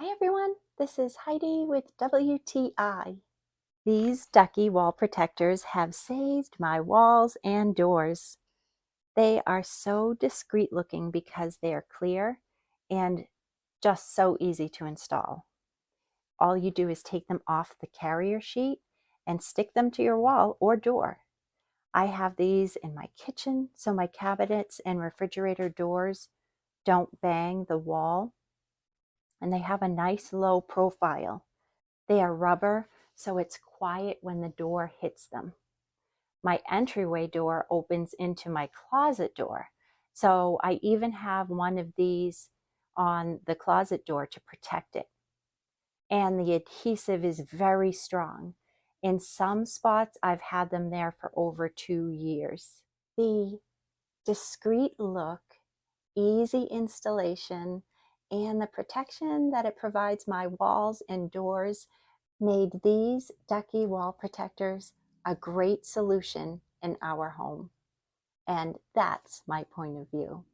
Hi everyone, this is Heidi with WTI. These Ducki wall protectors have saved my walls and doors. They are so discreet looking because they are clear and just so easy to install. All you do is take them off the carrier sheet and stick them to your wall or door. I have these in my kitchen so my cabinets and refrigerator doors don't bang the wall, and they have a nice low profile. They are rubber, so it's quiet when the door hits them. My entryway door opens into my closet door, so I even have one of these on the closet door to protect it. And the adhesive is very strong. In some spots, I've had them there for over 2 years. The discreet look, easy installation, and the protection that it provides my walls and doors made these Ducki wall protectors a great solution in our home. And that's my point of view.